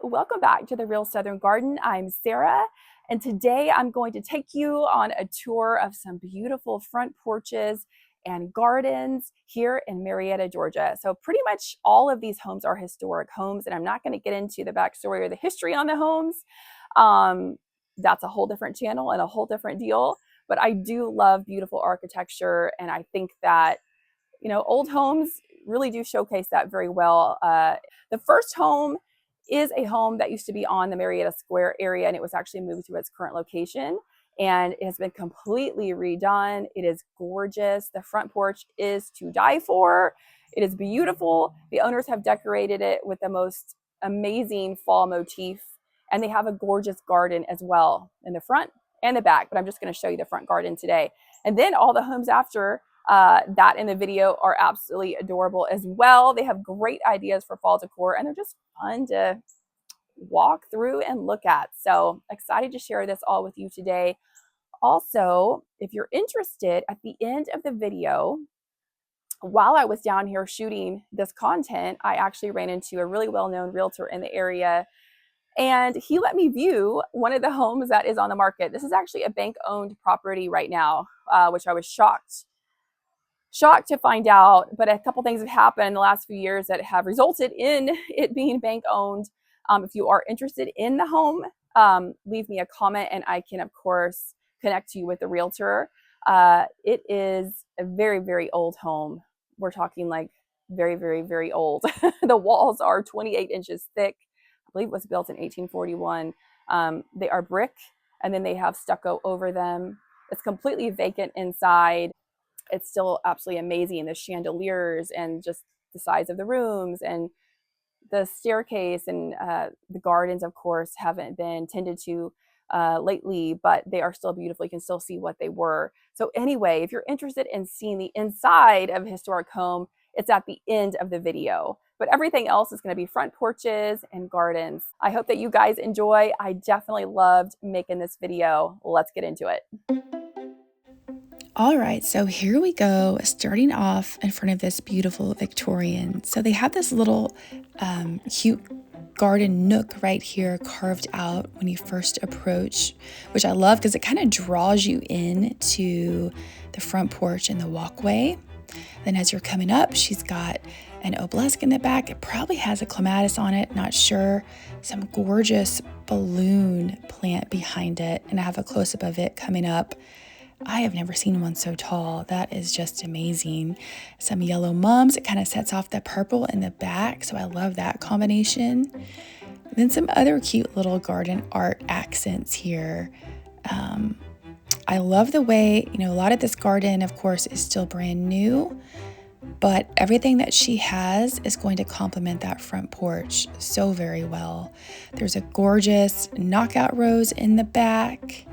welcome back to the Real Southern Garden. I'm Sarah, and today I'm going to take you on a tour of some beautiful front porches and gardens here in Marietta, Georgia. So pretty much all of these homes are historic homes, and I'm not going to get into the backstory or the history on the homes. That's a whole different channel and a whole different deal, but I do love beautiful architecture, and I think that old homes really do showcase that very well. The first home is a home that used to be on the Marietta Square area, and it was actually moved to its current location, and it has been completely redone. It is gorgeous. The front porch is to die for. It is beautiful. The owners have decorated it with the most amazing fall motif, and they have a gorgeous garden as well in the front and the back, but I'm just going to show you the front garden today. And then all the homes after that in the video are absolutely adorable as well. They have great ideas for fall decor, and they're just fun to walk through and look at. So excited to share this all with you today. Also, if you're interested, at the end of the video, while I was down here shooting this content, I actually ran into a really well-known realtor in the area, and he let me view one of the homes that is on the market. This is actually a bank-owned property right now, which I was shocked to find out, but a couple things have happened in the last few years that have resulted in it being bank owned. If you are interested in the home, leave me a comment and I can, of course, connect you with the realtor. It is a very, very old home. We're talking like very, very, very old. The walls are 28 inches thick. I believe it was built in 1841. They are brick, and then they have stucco over them. It's completely vacant inside. It's still absolutely amazing. The chandeliers and just the size of the rooms and the staircase and the gardens, of course, haven't been tended to lately, but they are still beautiful. You can still see what they were. So anyway, if you're interested in seeing the inside of a historic home, it's at the end of the video. But everything else is going to be front porches and gardens. I hope that you guys enjoy. I definitely loved making this video. Let's get into it. All right, so here we go, starting off in front of this beautiful Victorian. So they have this little cute garden nook right here carved out when you first approach, which I love because it kind of draws you in to the front porch and the walkway. Then as you're coming up, she's got an obelisk in the back. It probably has a clematis on it, not sure. Some gorgeous balloon plant behind it, and I have a close-up of it coming up. I have never seen one so tall. That is just amazing. Some yellow mums. It kind of sets off the purple in the back, so I love that combination. And then some other cute little garden art accents here. I love the way, a lot of this garden, of course, is still brand new, but everything that she has is going to complement that front porch so very well. There's a gorgeous knockout rose in the back.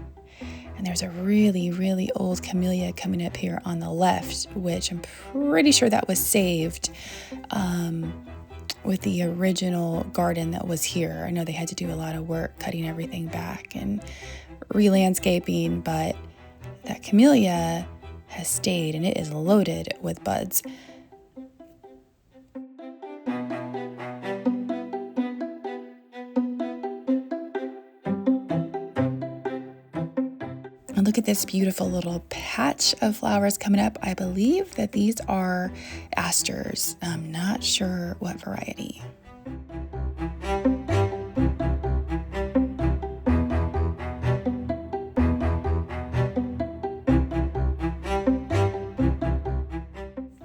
And there's a really, really old camellia coming up here on the left, which I'm pretty sure that was saved with the original garden that was here. I know they had to do a lot of work cutting everything back and re-landscaping, but that camellia has stayed and it is loaded with buds. And look at this beautiful little patch of flowers coming up. I believe that these are asters. I'm not sure what variety.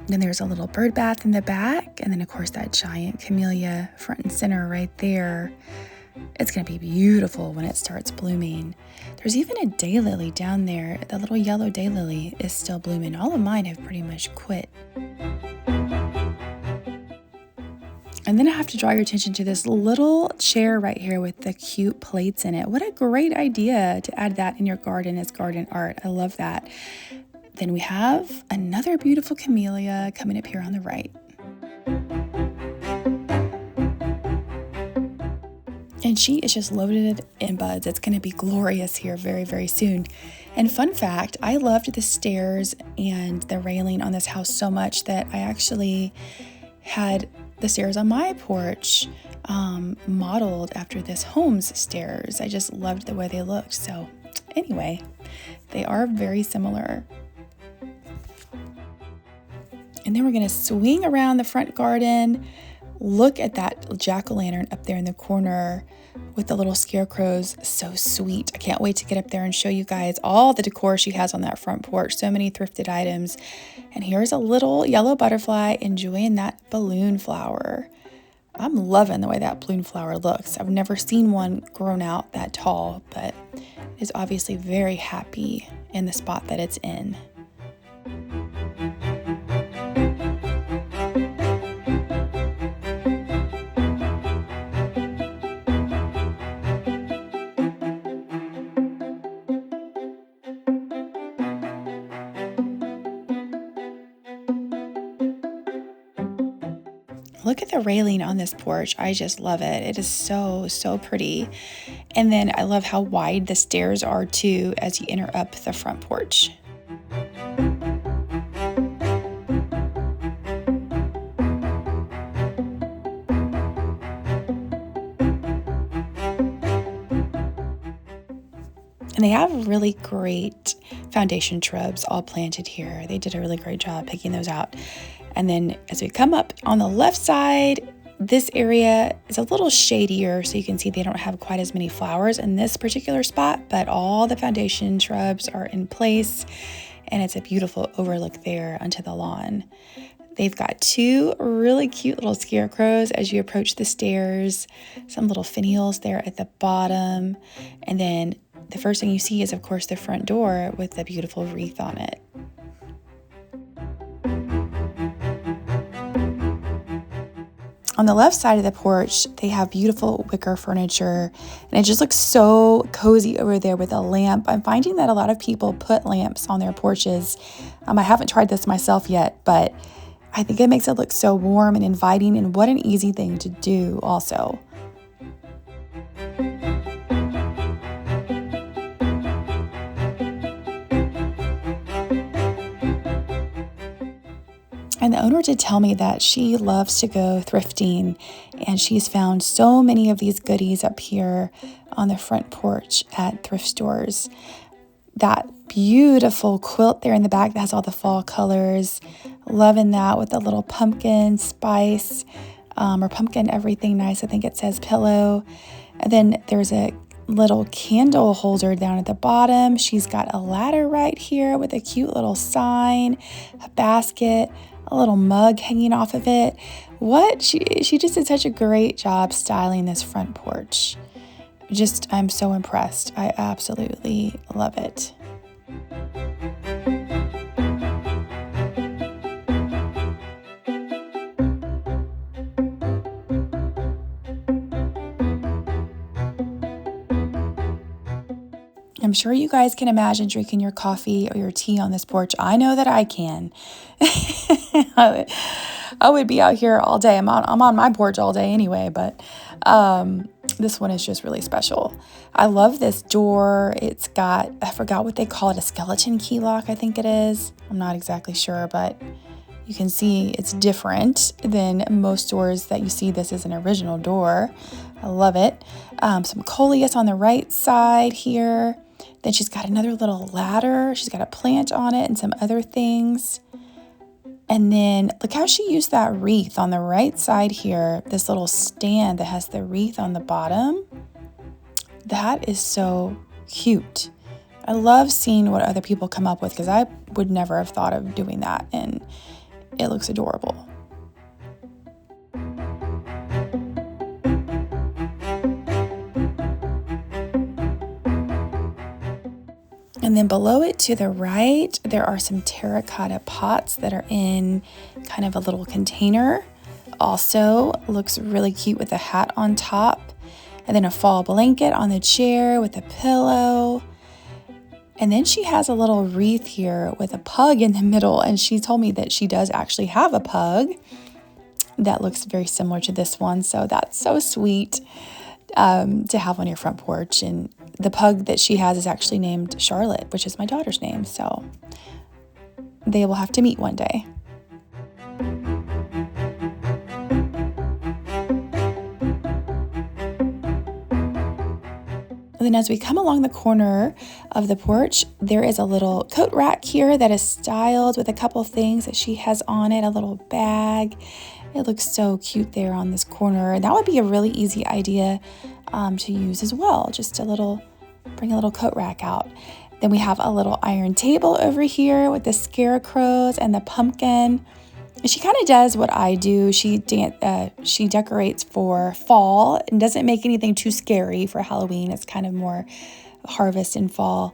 Then there's a little bird bath in the back, and then of course that giant camellia front and center right there. It's going to be beautiful when it starts blooming. There's even a daylily down there. The little yellow daylily is still blooming. All of mine have pretty much quit. And then I have to draw your attention to this little chair right here with the cute plates in it. What a great idea to add that in your garden as garden art. I love that. Then we have another beautiful camellia coming up here on the right. And she is just loaded in buds. It's going to be glorious here very, very soon. And fun fact, I loved the stairs and the railing on this house so much that I actually had the stairs on my porch modeled after this home's stairs. I just loved the way they looked. So anyway, they are very similar. And then we're going to swing around the front garden. Look at that jack-o'-lantern up there in the corner with the little scarecrows. So sweet. I can't wait to get up there and show you guys all the decor she has on that front porch. So many thrifted items. And here's a little yellow butterfly enjoying that balloon flower. I'm loving the way that balloon flower looks. I've never seen one grown out that tall, but it is obviously very happy in the spot that it's in. Look at the railing on this porch. I just love it. It is so, so pretty. And then I love how wide the stairs are too as you enter up the front porch. And they have really great foundation shrubs all planted here. They did a really great job picking those out. And then as we come up on the left side, this area is a little shadier, so you can see they don't have quite as many flowers in this particular spot, but all the foundation shrubs are in place, and it's a beautiful overlook there onto the lawn. They've got two really cute little scarecrows as you approach the stairs, some little finials there at the bottom, and then the first thing you see is, of course, the front door with the beautiful wreath on it. On the left side of the porch, they have beautiful wicker furniture, and it just looks so cozy over there with a lamp. I'm finding that a lot of people put lamps on their porches. I haven't tried this myself yet, but I think it makes it look so warm and inviting, and what an easy thing to do also. And the owner did tell me that she loves to go thrifting, and she's found so many of these goodies up here on the front porch at thrift stores. That beautiful quilt there in the back that has all the fall colors. Loving that with the little pumpkin spice or pumpkin everything nice. I think it says pillow. And then there's a little candle holder down at the bottom. She's got a ladder right here with a cute little sign, a basket, a little mug hanging off of it. She just did such a great job styling this front porch. I'm so impressed. I absolutely love it. I'm sure you guys can imagine drinking your coffee or your tea on this porch. I know that I can. I would be out here all day. I'm on my porch all day anyway, but this one is just really special. I love this door. It's got, I forgot what they call it, a skeleton key lock, I think it is. I'm not exactly sure, but you can see it's different than most doors that you see. This is an original door. I love it. Some coleus on the right side here. Then she's got another little ladder. She's got a plant on it and some other things. And then look how she used that wreath on the right side here. This little stand that has the wreath on the bottom. That is so cute. I love seeing what other people come up with because I would never have thought of doing that, and it looks adorable. And then below it to the right, there are some terracotta pots that are in kind of a little container. Also looks really cute with a hat on top. And then a fall blanket on the chair with a pillow. And then she has a little wreath here with a pug in the middle. And she told me that she does actually have a pug that looks very similar to this one. So that's so sweet to have on your front porch. And the pug that she has is actually named Charlotte, which is my daughter's name. So they will have to meet one day. then as we come along the corner of the porch, there is a little coat rack here that is styled with a couple things that she has on it, a little bag. It looks so cute there on this corner. And that would be a really easy idea to use as well. Just bring a little coat rack out. Then we have a little iron table over here with the scarecrows and the pumpkin. She kind of does what I do. She decorates for fall and doesn't make anything too scary for Halloween. It's kind of more harvest and fall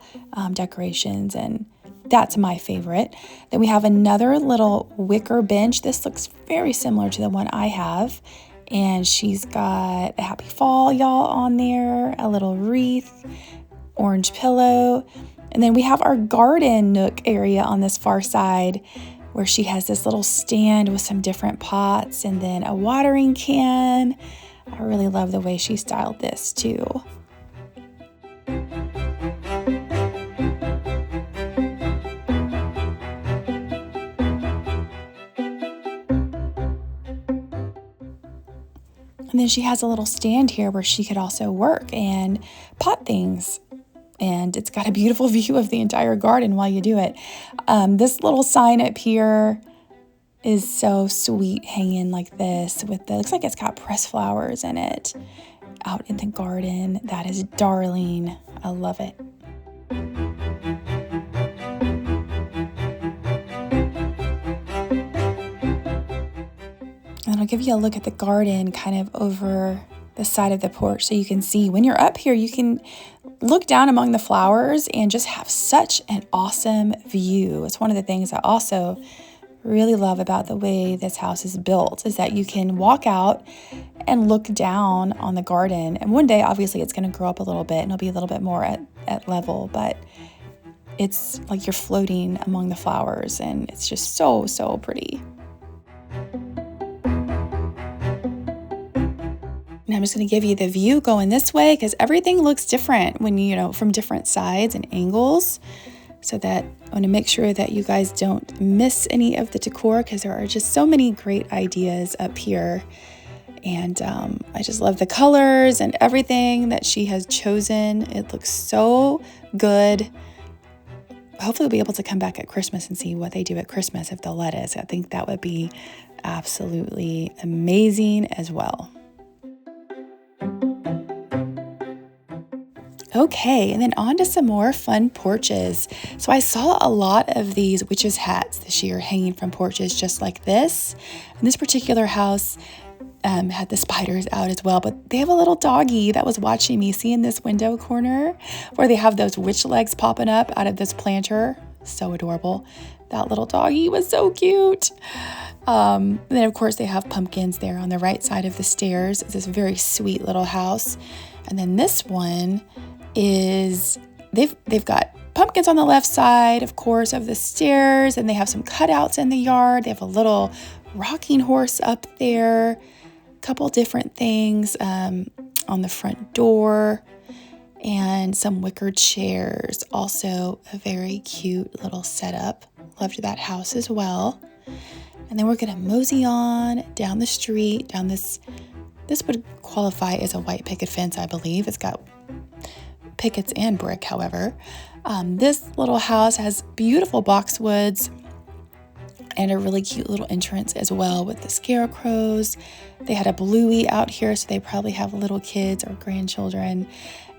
decorations, and that's my favorite. Then we have another little wicker bench. This looks very similar to the one I have, and she's got a happy fall y'all on there, a little wreath, orange pillow, and then we have our garden nook area on this far side, where she has this little stand with some different pots and then a watering can. I really love the way she styled this too. And then she has a little stand here where she could also work and pot things. And it's got a beautiful view of the entire garden while you do it. This little sign up here is so sweet, hanging like this looks like it's got pressed flowers in it out in the garden. That is darling. I love it. And I'll give you a look at the garden kind of over the side of the porch so you can see. When you're up here, you can look down among the flowers and just have such an awesome view. It's one of the things I also really love about the way this house is built, is that you can walk out and look down on the garden. And one day, obviously, it's going to grow up a little bit and it'll be a little bit more at level, but it's like you're floating among the flowers, and it's just so, so pretty. And I'm just going to give you the view going this way because everything looks different when from different sides and angles, so that I want to make sure that you guys don't miss any of the decor, because there are just so many great ideas up here. And I just love the colors and everything that she has chosen. It looks so good. Hopefully we'll be able to come back at Christmas and see what they do at Christmas if they'll let us. I think that would be absolutely amazing as well. Okay, and then on to some more fun porches. So I saw a lot of these witches' hats this year hanging from porches just like this. And this particular house had the spiders out as well, but they have a little doggy that was watching me. See in this window corner where they have those witch legs popping up out of this planter? So adorable. That little doggy was so cute. And then of course they have pumpkins there on the right side of the stairs. It's this very sweet little house. And then this one is they've got pumpkins on the left side, of course, of the stairs, and they have some cutouts in the yard. They have a little rocking horse up there, a couple different things on the front door, and some wicker chairs. Also a very cute little setup. Loved that house as well. And then we're gonna mosey on down the street, down this would qualify as a white picket fence, I believe. It's got pickets and brick, however. This little house has beautiful boxwoods and a really cute little entrance as well with the scarecrows. They had a bluey out here, so they probably have little kids or grandchildren.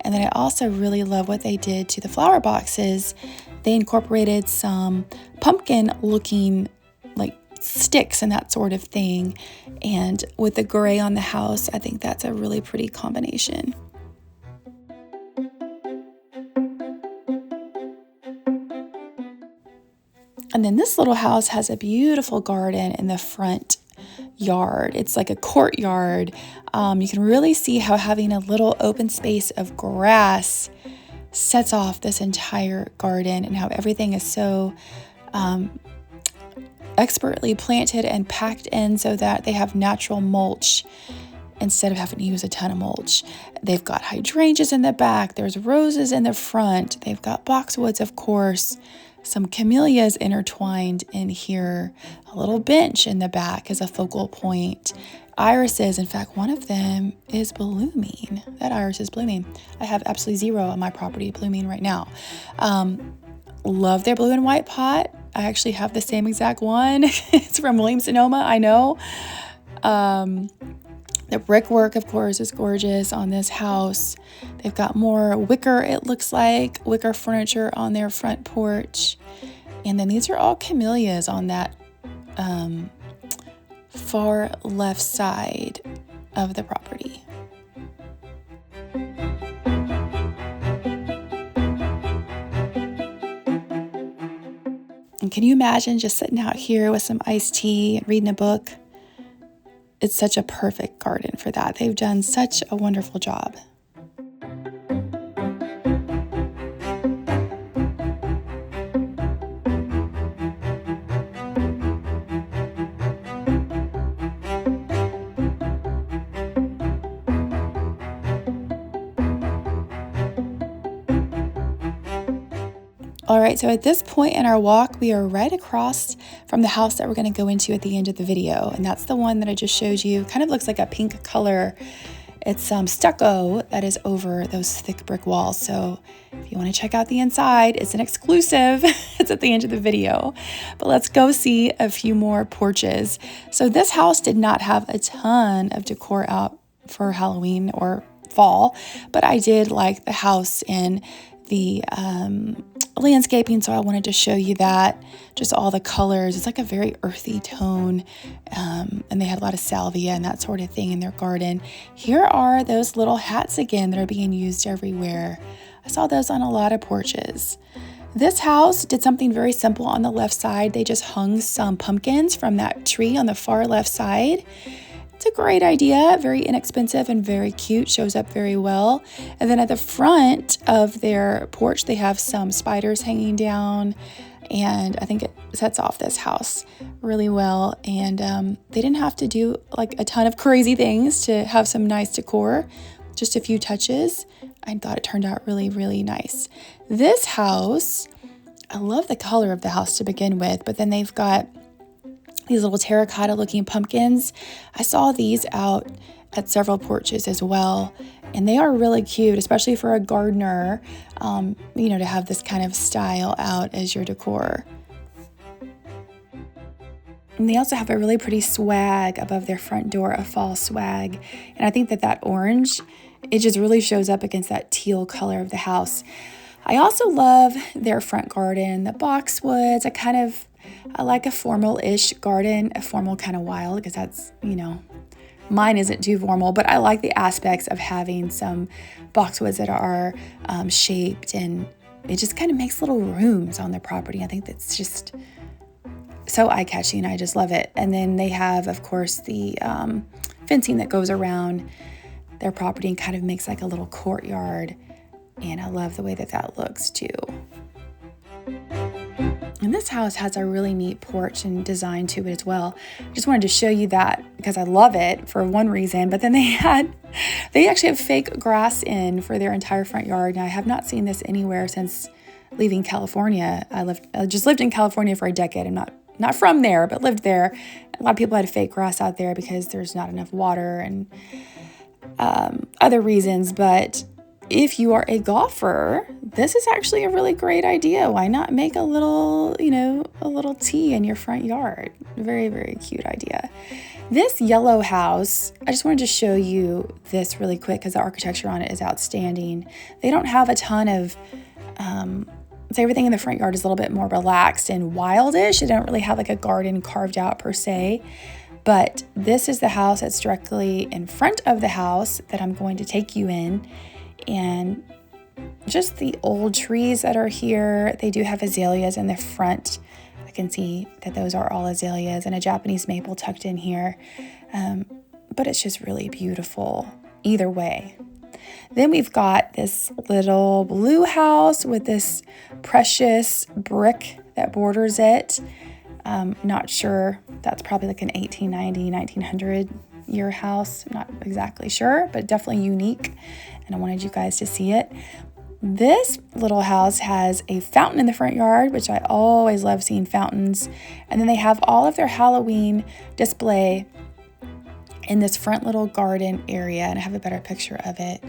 And then I also really love what they did to the flower boxes. They incorporated some pumpkin-looking like sticks and that sort of thing. And with the gray on the house, I think that's a really pretty combination. And then this little house has a beautiful garden in the front yard. It's like a courtyard. You can really see how having a little open space of grass sets off this entire garden, and how everything is so expertly planted and packed in so that they have natural mulch instead of having to use a ton of mulch. They've got hydrangeas in the back. There's roses in the front. They've got boxwoods, of course. Some camellias intertwined in here. A little bench in the back as a focal point. irises. In fact, one of them is blooming. That iris is blooming. I have absolutely zero on my property blooming right now. Love their blue and white pot. I actually have the same exact one. It's from Williams-Sonoma, I know. The brickwork, of course, is gorgeous on this house. They've got more wicker, it looks like, wicker furniture on their front porch. And then these are all camellias on that far left side of the property. And can you imagine just sitting out here with some iced tea and reading a book? It's such a perfect garden for that. They've done such a wonderful job. All right, so at this point in our walk, we are right across from the house that we're going to go into at the end of the video. And that's the one that I just showed you. Kind of looks like a pink color. It's stucco that is over those thick brick walls. So if you want to check out the inside, it's an exclusive. It's at the end of the video. But let's go see a few more porches. So this house did not have a ton of decor out for Halloween or fall, but I did like the house and the landscaping, so I wanted to show you that. Just all the colors. It's like a very earthy tone, and they had a lot of salvia and that sort of thing in their garden. Here are those little hats again that are being used everywhere. I saw those on a lot of porches. This house did something very simple on the left side. They just hung some pumpkins from that tree on the far left side. It's a great idea, very inexpensive and very cute, shows up very well. And then at the front of their porch, they have some spiders hanging down, and I think it sets off this house really well. And they didn't have to do like a ton of crazy things to have some nice decor, just a few touches. I thought it turned out really, really nice. This house, I love the color of the house to begin with, but then they've got these little terracotta looking pumpkins. I saw these out at several porches as well, and they are really cute, especially for a gardener, to have this kind of style out as your decor. And they also have a really pretty swag above their front door, a fall swag. And I think that orange, it just really shows up against that teal color of the house. I also love their front garden, the boxwoods. I like a formal-ish garden, a formal kind of wild, because that's, mine isn't too formal, but I like the aspects of having some boxwoods that are shaped, and it just kind of makes little rooms on the property. I think that's just so eye-catching. I just love it. And then they have, of course, the fencing that goes around their property and kind of makes like a little courtyard, and I love the way that looks too. And this house has a really neat porch and design to it as well. Just wanted to show you that because I love it for one reason, but then they actually have fake grass in for their entire front yard. And I have not seen this anywhere since leaving California. I just lived in California for a decade. I'm not from there, but lived there. A lot of people had fake grass out there because there's not enough water and other reasons, but if you are a golfer, this is actually a really great idea. Why not make a little tee in your front yard? Very, very cute idea. This yellow house, I just wanted to show you this really quick because the architecture on it is outstanding. They don't have a ton of, so everything in the front yard is a little bit more relaxed and wildish. They don't really have like a garden carved out per se. But this is the house that's directly in front of the house that I'm going to take you in. And just the old trees that are here. They do have azaleas in the front. I can see that those are all azaleas and a Japanese maple tucked in here. But it's just really beautiful either way. Then we've got this little blue house with this precious brick that borders it. Not sure. That's probably like an 1890, 1900 year house. I'm not exactly sure, but definitely unique. And I wanted you guys to see it. This little house has a fountain in the front yard, which I always love seeing fountains. And then they have all of their Halloween display in this front little garden area, and I have a better picture of it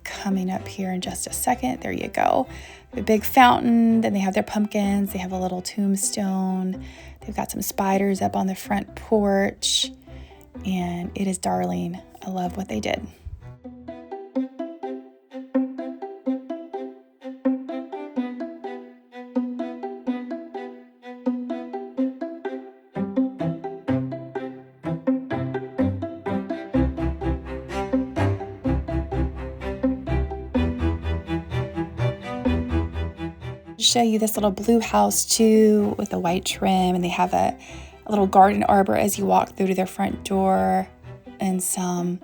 coming up here in just a second. There you go. The big fountain, then they have their pumpkins, they have a little tombstone, they've got some spiders up on the front porch, and it is darling. I love what they did. Show you this little blue house too with a white trim, and they have a little garden arbor as you walk through to their front door, and some,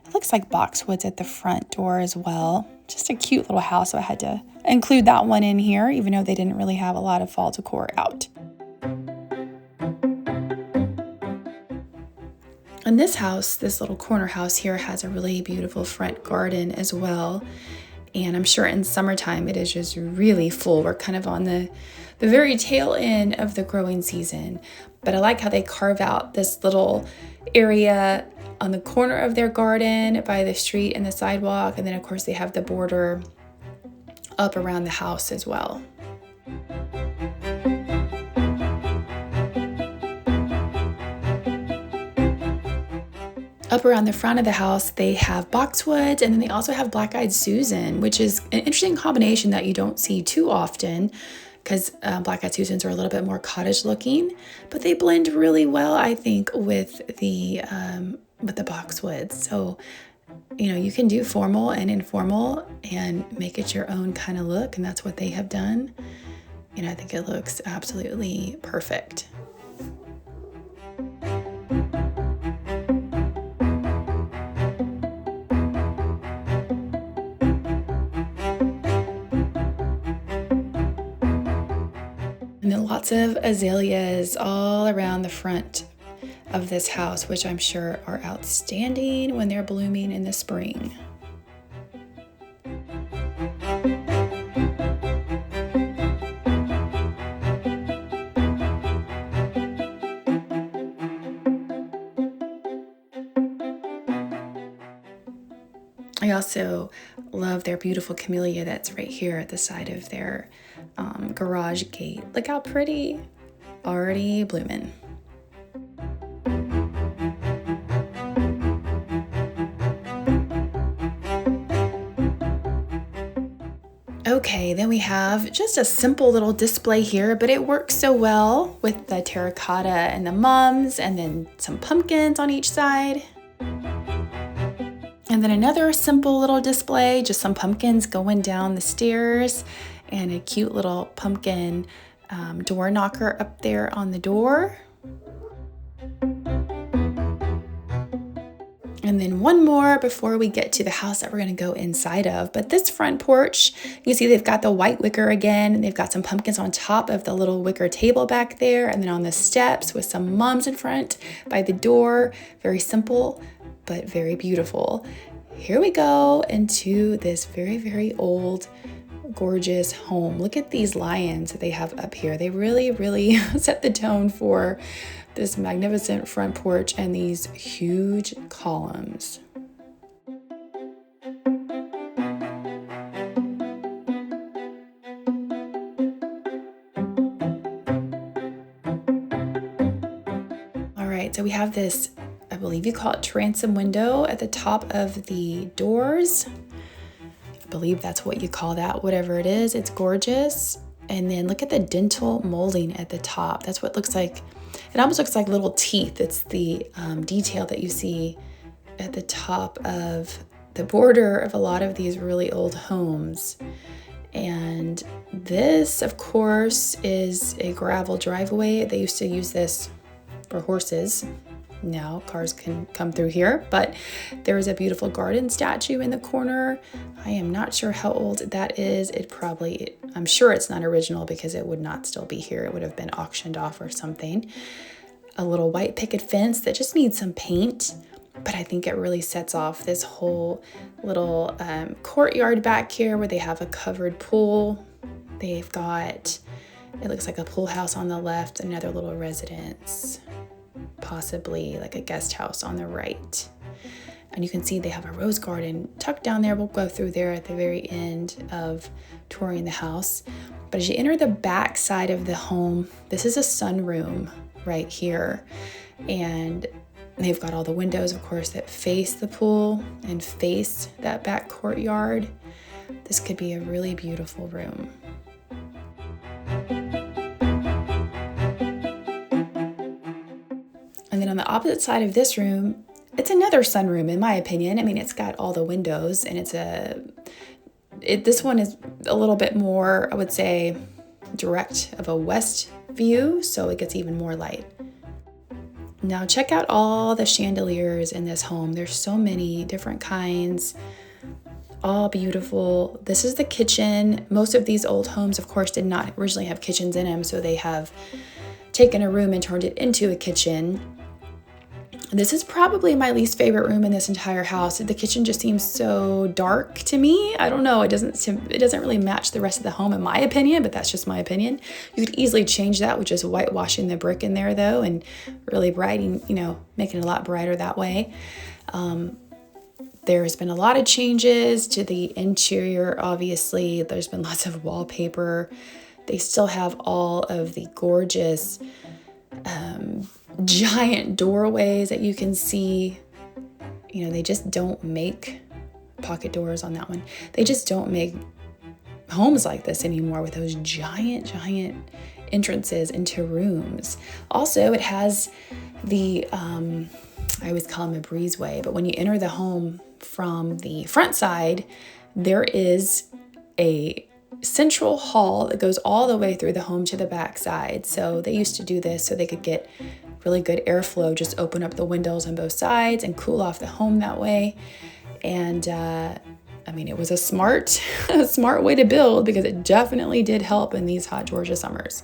it looks like boxwoods at the front door as well. Just a cute little house, so I had to include that one in here, even though they didn't really have a lot of fall decor out. And this house, this little corner house here, has a really beautiful front garden as well. And I'm sure in summertime it is just really full. We're kind of on the very tail end of the growing season. But I like how they carve out this little area on the corner of their garden by the street and the sidewalk. And then of course they have the border up around the house as well. Up around the front of the house, they have boxwoods, and then they also have black-eyed Susan, which is an interesting combination that you don't see too often, because black-eyed Susans are a little bit more cottage looking, but they blend really well, I think, with the boxwoods. So, you know, you can do formal and informal and make it your own kind of look, and that's what they have done. And I think it looks absolutely perfect. And then lots of azaleas all around the front of this house, which I'm sure are outstanding when they're blooming in the spring. I also love their beautiful camellia that's right here at the side of their garage gate. Look how pretty, already blooming. Okay, then we have just a simple little display here, but it works so well with the terracotta and the mums, and then some pumpkins on each side. And then another simple little display, just some pumpkins going down the stairs, and a cute little pumpkin door knocker up there on the door. And then one more before we get to the house that we're going to go inside of. But this front porch, you can see they've got the white wicker again, and they've got some pumpkins on top of the little wicker table back there, and then on the steps with some mums in front by the door. Very simple, but very beautiful. Here we go into this very, very old, gorgeous home. Look at these lions that they have up here. They really, really set the tone for this magnificent front porch and these huge columns. All right, so we have this, I believe you call it transom window at the top of the doors. I believe that's what you call that, whatever it is. It's gorgeous. And then look at the dental molding at the top. That's what it looks like. It almost looks like little teeth. It's the detail that you see at the top of the border of a lot of these really old homes. And this, of course, is a gravel driveway. They used to use this for horses. Now cars can come through here, but there is a beautiful garden statue in the corner. I am not sure how old that is. I'm sure it's not original because it would not still be here. It would have been auctioned off or something. A little white picket fence that just needs some paint, but I think it really sets off this whole little courtyard back here where they have a covered pool. They've got, it looks like a pool house on the left, another little residence. possibly like a guest house on the right. And you can see they have a rose garden tucked down there. We'll go through there at the very end of touring the house. But as you enter the back side of the home, this is a sunroom right here. And they've got all the windows, of course, that face the pool and face that back courtyard. This could be a really beautiful room. And then on the opposite side of this room, it's another sunroom, in my opinion. I mean, it's got all the windows, and this one is a little bit more, I would say, direct of a west view, so it gets even more light. Now check out all the chandeliers in this home. There's so many different kinds, all beautiful. This is the kitchen. Most of these old homes, of course, did not originally have kitchens in them, so they have taken a room and turned it into a kitchen. This is probably my least favorite room in this entire house. The kitchen just seems so dark to me. I don't know. It doesn't really match the rest of the home, in my opinion, but that's just my opinion. You could easily change that with just whitewashing the brick in there, though, and really brighting, making it a lot brighter that way. There's been a lot of changes to the interior. Obviously, there's been lots of wallpaper. They still have all of the gorgeous giant doorways that you can see. They just don't make pocket doors on that one. They just don't make homes like this anymore with those giant entrances into rooms. Also, it has the, I always call them a breezeway, but when you enter the home from the front side, there is a central hall that goes all the way through the home to the back side. So they used to do this so they could get really good airflow, just open up the windows on both sides and cool off the home that way. And it was a smart way to build, because it definitely did help in these hot Georgia summers.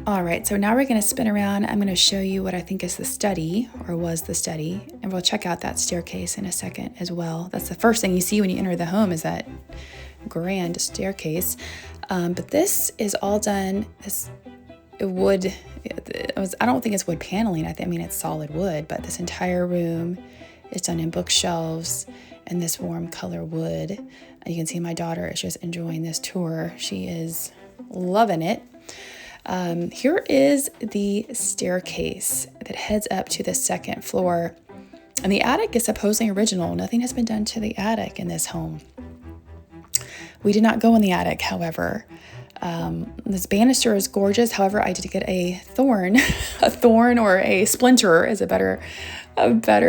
All right, so now we're going to spin around. I'm going to show you what I think is the study, or was the study, and we'll check out that staircase in a second as well. That's the first thing you see when you enter the home, is that grand staircase. But this is all done as wood. I don't think it's wood paneling. It's solid wood, but this entire room is done in bookshelves and this warm color wood. You can see my daughter is just enjoying this tour. She is loving it. Here is the staircase that heads up to the second floor. And the attic is supposedly original. Nothing has been done to the attic in this home. We did not go in the attic, however. This banister is gorgeous. However, I did get a thorn or a splinter is a better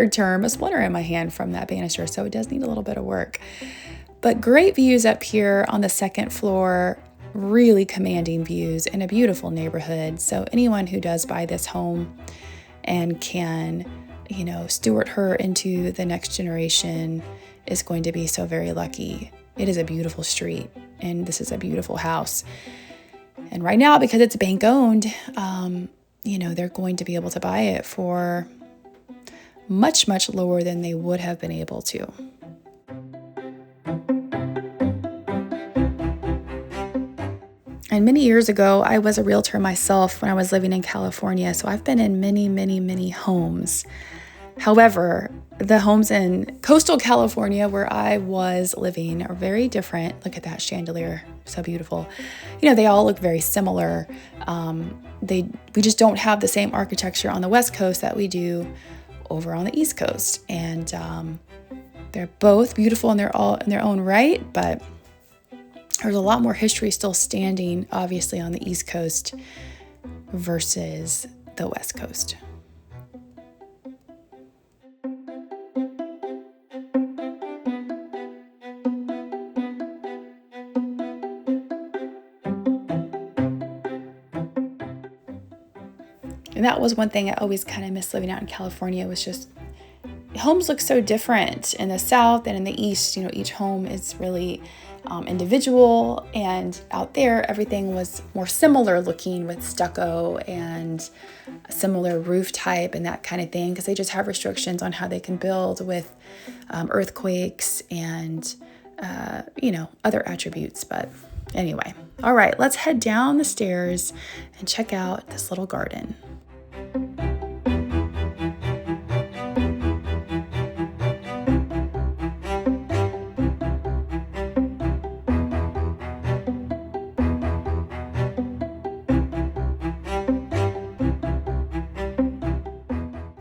term, a splinter in my hand from that banister. So it does need a little bit of work. But great views up here on the second floor, really commanding views in a beautiful neighborhood. So anyone who does buy this home and can, steward her into the next generation is going to be so very lucky. It is a beautiful street, and this is a beautiful house. And right now, because it's bank owned, they're going to be able to buy it for much, much lower than they would have been able to. And many years ago, I was a realtor myself when I was living in California. So I've been in many, many, many homes. However, the homes in coastal California where I was living are very different. Look at that chandelier, so beautiful. They all look very similar. We just don't have the same architecture on the West Coast that we do over on the East Coast. And they're both beautiful in their own right, but there's a lot more history still standing, obviously, on the East Coast versus the West Coast. And that was one thing I always kind of missed living out in California, was just homes look so different in the South and in the East. Each home is really individual, and out there everything was more similar looking with stucco and a similar roof type and that kind of thing, because they just have restrictions on how they can build with earthquakes and other attributes. But anyway, All right, let's head down the stairs and check out this little garden.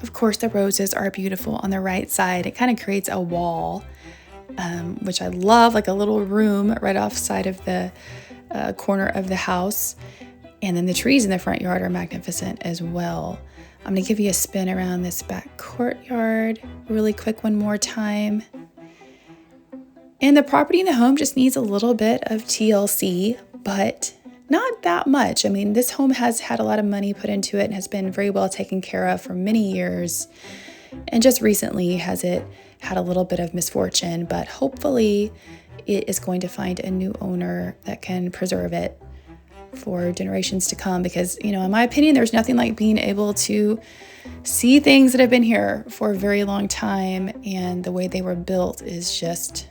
Of course, the roses are beautiful on the right side. It kind of creates a wall, which I love, like a little room right off side of the corner of the house. And then the trees in the front yard are magnificent as well. I'm gonna give you a spin around this back courtyard really quick one more time. And the property in the home just needs a little bit of TLC, but not that much. I mean, this home has had a lot of money put into it and has been very well taken care of for many years. And just recently has it had a little bit of misfortune, but hopefully it is going to find a new owner that can preserve it for generations to come, because, you know, in my opinion, there's nothing like being able to see things that have been here for a very long time, and the way they were built is just,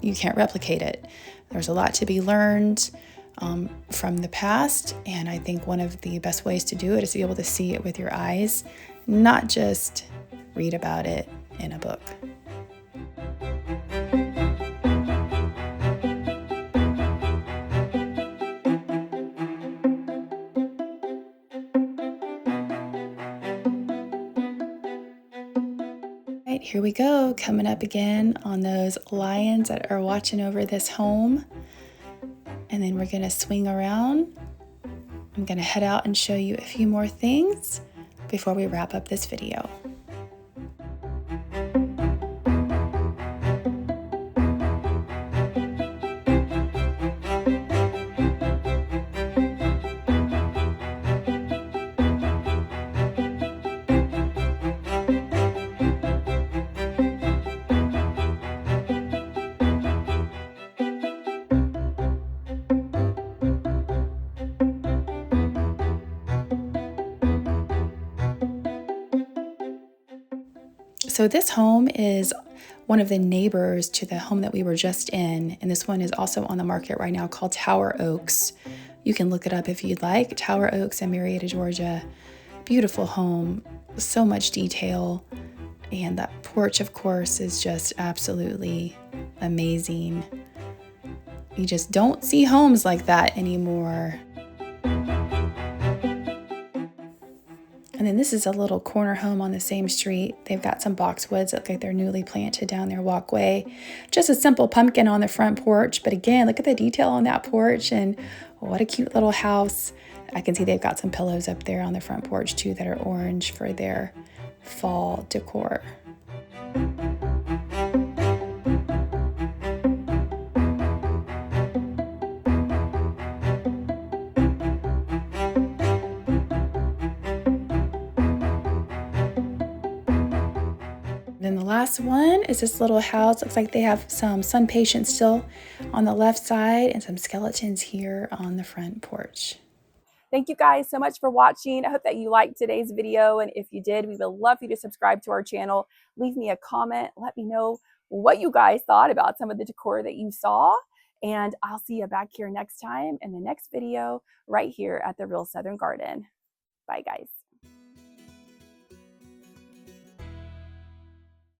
you can't replicate it. There's a lot to be learned from the past, and I think one of the best ways to do it is to be able to see it with your eyes, not just read about it in a book. Right, here we go, coming up again on those lions that are watching over this home. And then we're gonna swing around. I'm gonna head out and show you a few more things before we wrap up this video. So this home is one of the neighbors to the home that we were just in, and this one is also on the market right now, called Tower Oaks. You can look it up if you'd like. Tower Oaks in Marietta, Georgia. Beautiful home, so much detail, and that porch, of course, is just absolutely amazing. You just don't see homes like that anymore. And then this is a little corner home on the same street. They've got some boxwoods that look like they're newly planted down their walkway. Just a simple pumpkin on the front porch. But again, look at the detail on that porch, and what a cute little house. I can see they've got some pillows up there on the front porch too that are orange for their fall decor. Then the last one is this little house. Looks like they have some sun patients still on the left side and some skeletons here on the front porch. Thank you guys so much for watching. I hope that you liked today's video, and if you did, we would love for you to subscribe to our channel. Leave me a comment. Let me know what you guys thought about some of the decor that you saw, and I'll see you back here next time in the next video right here at the Real Southern Garden. Bye, guys.